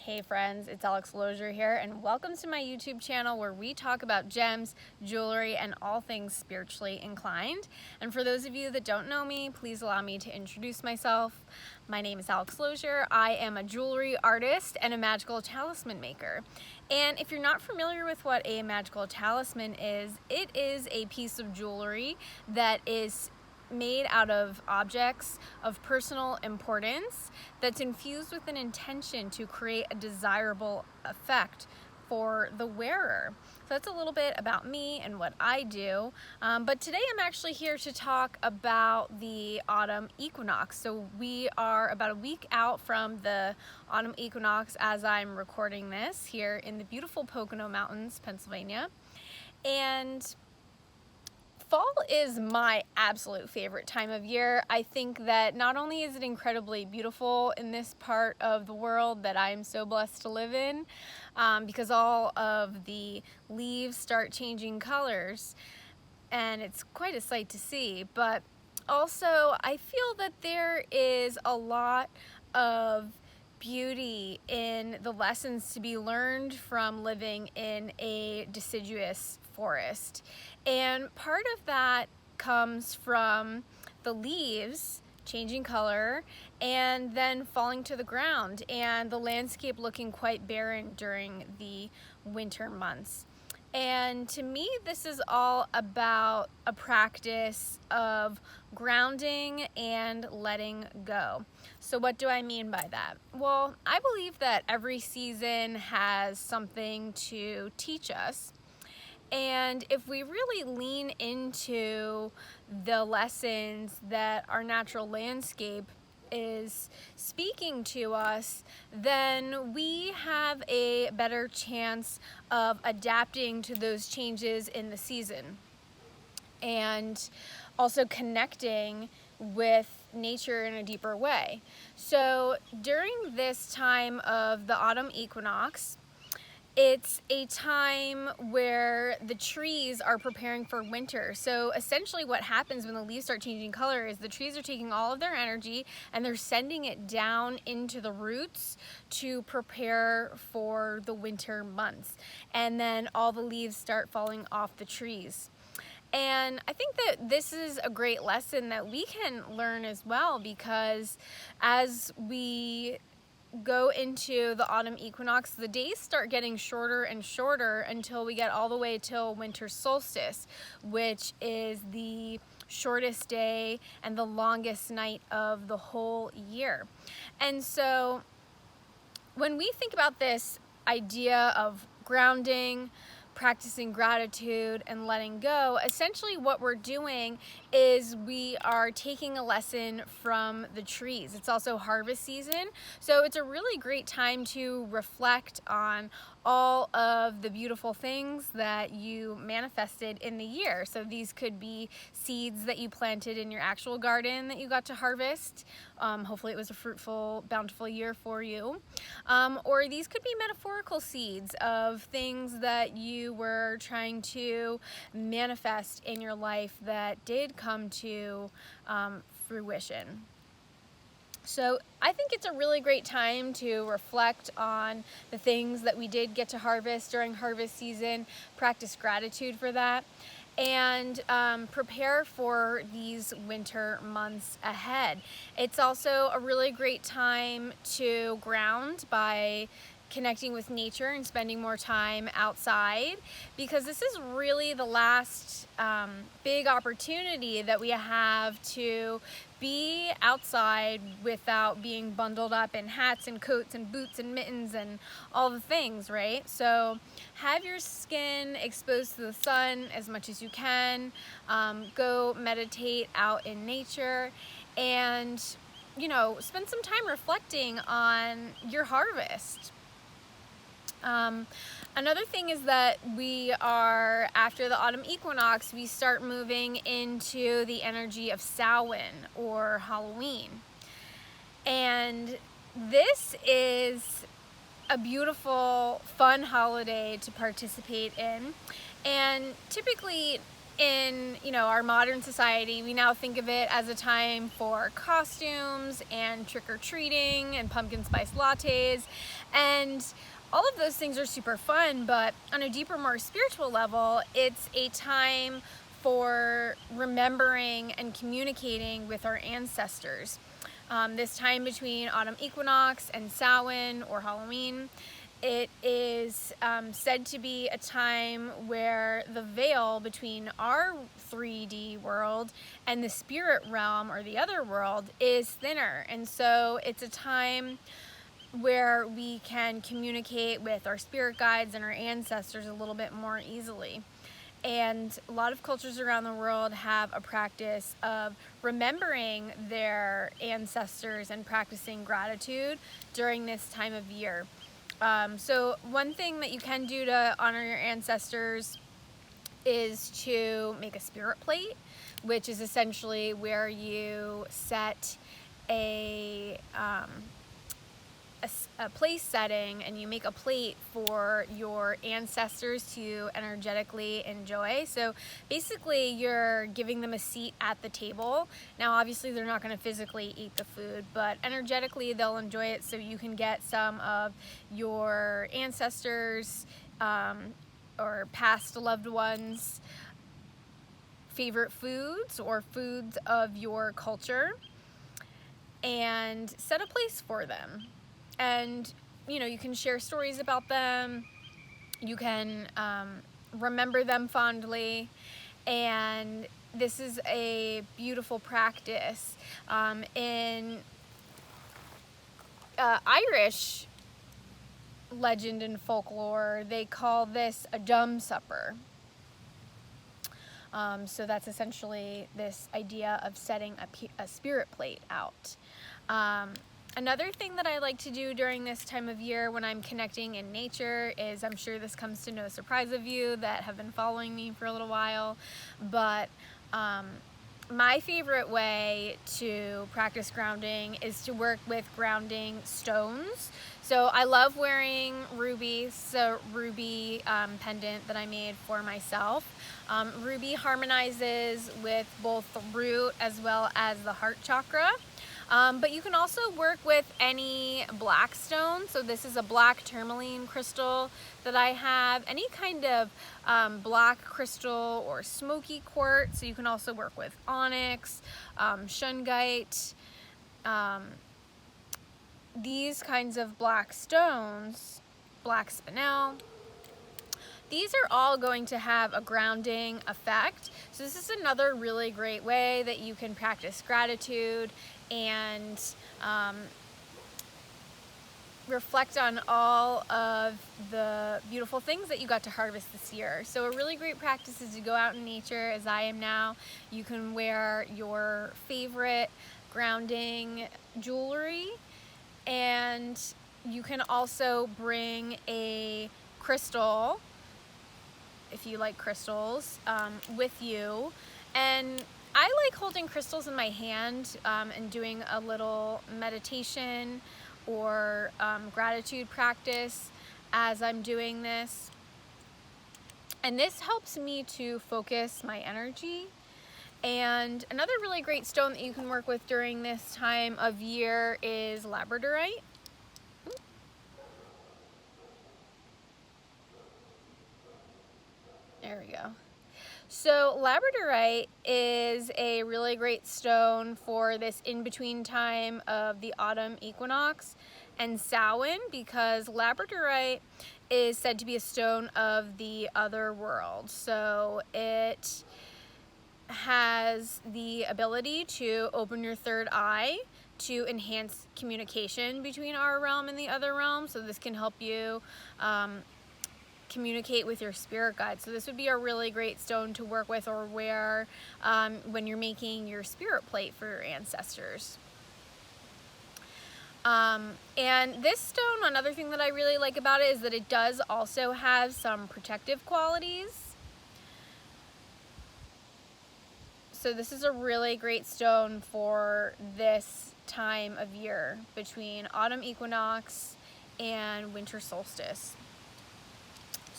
Hey friends, it's Alex Lozier here, and welcome to my YouTube channel where we talk about gems, jewelry, and all things spiritually inclined. And for those of you that don't know me, please allow me to introduce myself. My name is Alex Lozier. I am a jewelry artist and a magical talisman maker. And if you're not familiar with what a magical talisman is, it is a piece of jewelry that is made out of objects of personal importance that's infused with an intention to create a desirable effect for the wearer. So that's a little bit about me and what I do. But today I'm actually here to talk about the autumn equinox. So we are about a week out from the autumn equinox as I'm recording this here in the beautiful Pocono Mountains, Pennsylvania. And fall is my absolute favorite time of year. I think that not only is it incredibly beautiful in this part of the world that I'm so blessed to live in, because all of the leaves start changing colors, and it's quite a sight to see, but also I feel that there is a lot of beauty in the lessons to be learned from living in a deciduous forest. And part of that comes from the leaves changing color and then falling to the ground, and the landscape looking quite barren during the winter months. And to me, this is all about a practice of grounding and letting go. So what do I mean by that? Well, I believe that every season has something to teach us. And if we really lean into the lessons that our natural landscape is speaking to us, then we have a better chance of adapting to those changes in the season and also connecting with nature in a deeper way. So during this time of the autumn equinox, it's a time where the trees are preparing for winter. So essentially what happens when the leaves start changing color is the trees are taking all of their energy and they're sending it down into the roots to prepare for the winter months. And then all the leaves start falling off the trees. And I think that this is a great lesson that we can learn as well, because as we go into the autumn equinox, the days start getting shorter and shorter until we get all the way till winter solstice, which is the shortest day and the longest night of the whole year. And so when we think about this idea of grounding, practicing gratitude, and letting go, essentially what we're doing is we are taking a lesson from the trees. It's also harvest season, so it's a really great time to reflect on all of the beautiful things that you manifested in the year. So these could be seeds that you planted in your actual garden that you got to harvest. Hopefully it was a fruitful, bountiful year for you. Or these could be metaphorical seeds of things that you were trying to manifest in your life that did come to fruition. So I think it's a really great time to reflect on the things that we did get to harvest during harvest season, practice gratitude for that, and prepare for these winter months ahead. It's also a really great time to ground by connecting with nature and spending more time outside, because this is really the last big opportunity that we have to be outside without being bundled up in hats and coats and boots and mittens and all the things, right? So have your skin exposed to the sun as much as you can. Go meditate out in nature, and spend some time reflecting on your harvest. Another thing is that we are, after the autumn equinox, we start moving into the energy of Samhain or Halloween. And this is a beautiful, fun holiday to participate in. And typically in, our modern society, we now think of it as a time for costumes and trick-or-treating and pumpkin spice lattes, and all of those things are super fun, but on a deeper, more spiritual level, it's a time for remembering and communicating with our ancestors. This time between Autumn Equinox and Samhain, or Halloween, it is said to be a time where the veil between our 3D world and the spirit realm, or the other world, is thinner. And so it's a time where we can communicate with our spirit guides and our ancestors a little bit more easily. And a lot of cultures around the world have a practice of remembering their ancestors and practicing gratitude during this time of year. So one thing that you can do to honor your ancestors is to make a spirit plate, which is essentially where you set a place setting, and you make a plate for your ancestors to energetically enjoy. So basically you're giving them a seat at the table. Now obviously they're not going to physically eat the food, but energetically they'll enjoy it, so you can get some of your ancestors or past loved ones' favorite foods or foods of your culture and set a place for them. And you can share stories about them, you can remember them fondly, and this is a beautiful practice. In Irish legend and folklore, they call this a dumb supper. So that's essentially this idea of setting a spirit plate out. Another thing that I like to do during this time of year when I'm connecting in nature is, I'm sure this comes to no surprise of you that have been following me for a little while, but my favorite way to practice grounding is to work with grounding stones. So I love wearing ruby, pendant that I made for myself. Ruby harmonizes with both the root as well as the heart chakra. But you can also work with any black stone. So this is a black tourmaline crystal that I have. Any kind of black crystal or smoky quartz. So you can also work with onyx, shungite, these kinds of black stones, black spinel. These are all going to have a grounding effect. So this is another really great way that you can practice gratitude and reflect on all of the beautiful things that you got to harvest this year. So a really great practice is to go out in nature, as I am now. You can wear your favorite grounding jewelry, and you can also bring a crystal, if you like crystals, with you. And I like holding crystals in my hand and doing a little meditation or gratitude practice as I'm doing this. And this helps me to focus my energy. And another really great stone that you can work with during this time of year is Labradorite. There we go. So Labradorite is a really great stone for this in-between time of the autumn equinox and Samhain, because Labradorite is said to be a stone of the other world. So it has the ability to open your third eye to enhance communication between our realm and the other realm. So this can help you communicate with your spirit guides. So this would be a really great stone to work with or wear when you're making your spirit plate for your ancestors. And this stone, another thing that I really like about it is that it does also have some protective qualities. So this is a really great stone for this time of year between autumn equinox and winter solstice.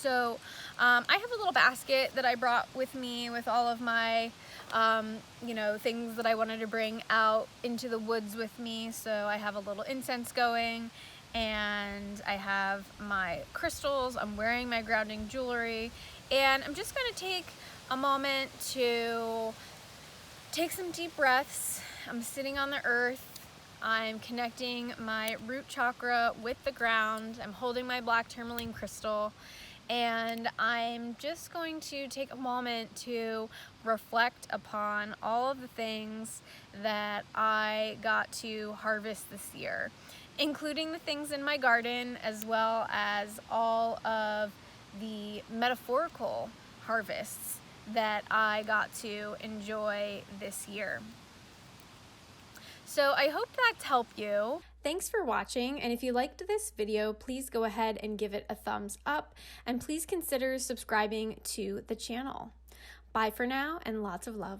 So I have a little basket that I brought with me with all of my things that I wanted to bring out into the woods with me. So I have a little incense going, and I have my crystals, I'm wearing my grounding jewelry, and I'm just going to take a moment to take some deep breaths. I'm sitting on the earth. I'm connecting my root chakra with the ground. I'm holding my black tourmaline crystal, and I'm just going to take a moment to reflect upon all of the things that I got to harvest this year, including the things in my garden, as well as all of the metaphorical harvests that I got to enjoy this year. So I hope that's helped you. Thanks for watching, and if you liked this video, please go ahead and give it a thumbs up, and please consider subscribing to the channel. Bye for now, and lots of love.